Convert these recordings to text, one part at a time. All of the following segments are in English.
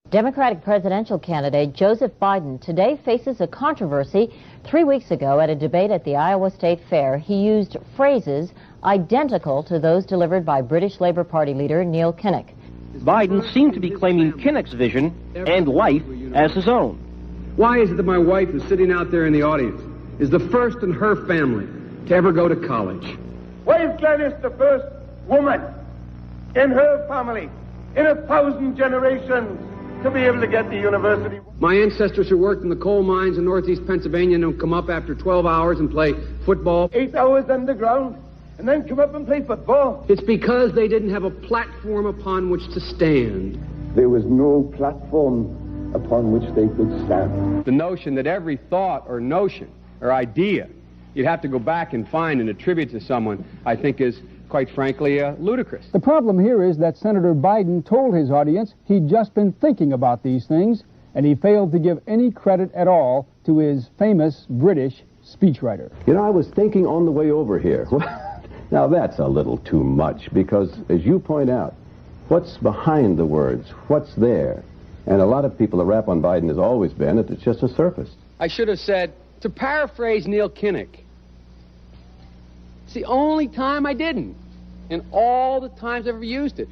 Democratic presidential candidate Joseph Biden today faces a controversy. 3 weeks ago at a debate at the Iowa State Fair, he used phrases identical to those delivered by British Labour Party leader Neil Kinnock. Biden seemed to be claiming Kinnock's vision and life as his own. Why is it that my wife, who's sitting out there in the audience, is the first in her family to ever go to college? Why is Gladys the first woman in her family in 1,000 generations to be able to get to university? My ancestors who worked in the coal mines in northeast Pennsylvania don't come up after 12 hours and play football. 8 hours underground and then come up and play football. It's because they didn't have a platform upon which to stand. There was no platform upon which they could stand. The notion that every thought or notion or idea you'd have to go back and find and attribute to someone, I think is, quite frankly, ludicrous. The problem here is that Senator Biden told his audience he'd just been thinking about these things, and he failed to give any credit at all to his famous British speechwriter. You know, I was thinking on the way over here. Now that's a little too much, because as you point out, what's behind the words? What's there? And a lot of people, the rap on Biden has always been that it's just a surface. I should have said, to paraphrase Neil Kinnock, it's the only time I didn't, and all the times I've ever used it.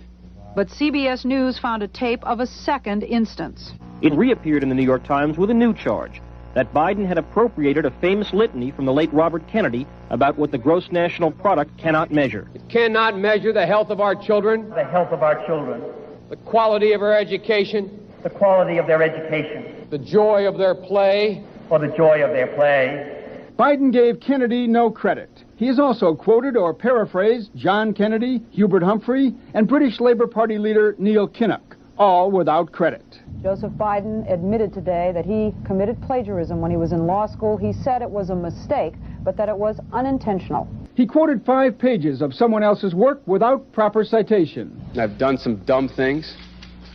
But CBS News found a tape of a second instance. It reappeared in the New York Times with a new charge, that Biden had appropriated a famous litany from the late Robert Kennedy about what the gross national product cannot measure. It cannot measure the health of our children, The health of our children, the quality of our education, the quality of their education, the joy of their play, or the joy of their play. Biden gave Kennedy no credit. He has also quoted or paraphrased John Kennedy, Hubert Humphrey, and British Labour Party leader Neil Kinnock, all without credit. Joseph Biden admitted today that he committed plagiarism when he was in law school. He said it was a mistake, but that it was unintentional. He quoted 5 pages of someone else's work without proper citation. I've done some dumb things,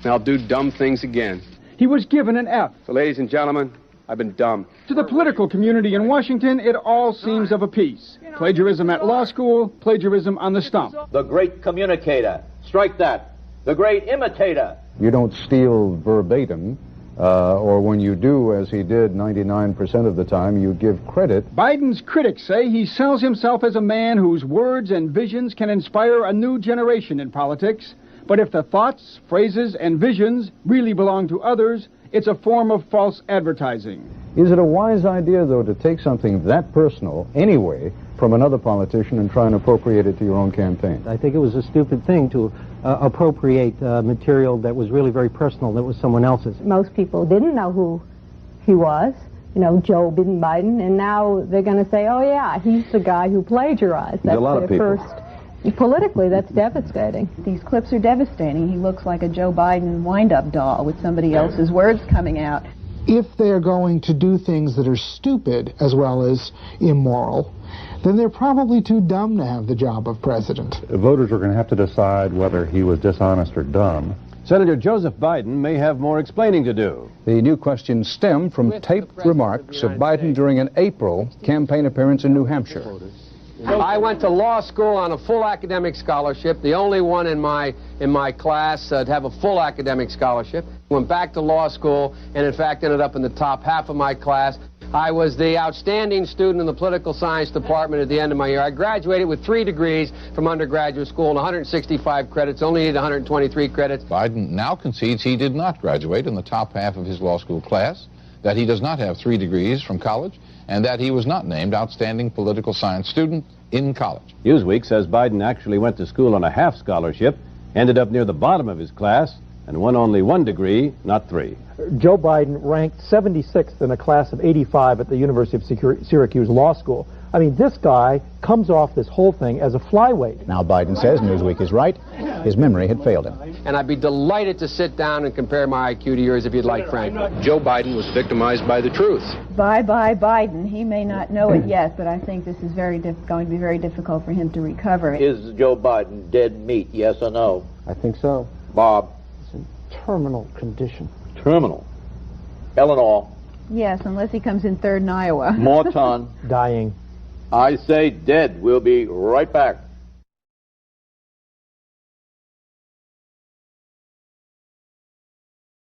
and I'll do dumb things again. He was given an F. So, ladies and gentlemen, I've been dumb. To the political community in Washington, it all seems of a piece. Plagiarism at law school, plagiarism on the stump. The great communicator. Strike that. The great imitator. You don't steal verbatim, or when you do, as he did 99% of the time, you give credit. Biden's critics say he sells himself as a man whose words and visions can inspire a new generation in politics. But if the thoughts, phrases, and visions really belong to others, it's a form of false advertising. Is it a wise idea, though, to take something that personal, anyway, from another politician and try and appropriate it to your own campaign? I think it was a stupid thing to appropriate material that was really very personal, that was someone else's. Most people didn't know who he was, you know, Joe Biden, and now they're going to say, oh, yeah, he's the guy who plagiarized. That's a lot of people. Politically, that's devastating. These clips are devastating. He looks like a Joe Biden wind-up doll with somebody else's words coming out. If they're going to do things that are stupid as well as immoral, then they're probably too dumb to have the job of president. Voters are going to have to decide whether he was dishonest or dumb. Senator Joseph Biden may have more explaining to do. The new questions stem from taped remarks of Biden during an April campaign appearance in New Hampshire. I went to law school on a full academic scholarship, the only one in my class to have a full academic scholarship. Went back to law school and, in fact, ended up in the top half of my class. I was the outstanding student in the political science department at the end of my year. I graduated with 3 degrees from undergraduate school and 165 credits, only needed 123 credits. Biden now concedes he did not graduate in the top half of his law school class, that he does not have 3 degrees from college, and that he was not named outstanding political science student in college. Newsweek says Biden actually went to school on a half scholarship, ended up near the bottom of his class, and won only 1 degree, not 3. Joe Biden ranked 76th in a class of 85 at the University of Syracuse Law School. I mean, this guy comes off this whole thing as a flyweight. Now Biden says Newsweek is right. His memory had failed him. And I'd be delighted to sit down and compare my IQ to yours if you'd like, Frank. Joe Biden was victimized by the truth. Bye-bye Biden. He may not know it yet, but I think this is going to be very difficult for him to recover. Is Joe Biden dead meat, yes or no? I think so. Bob? It's in terminal condition. Terminal. Eleanor? Yes, unless he comes in third in Iowa. Morton? Dying. I say dead. We'll be right back.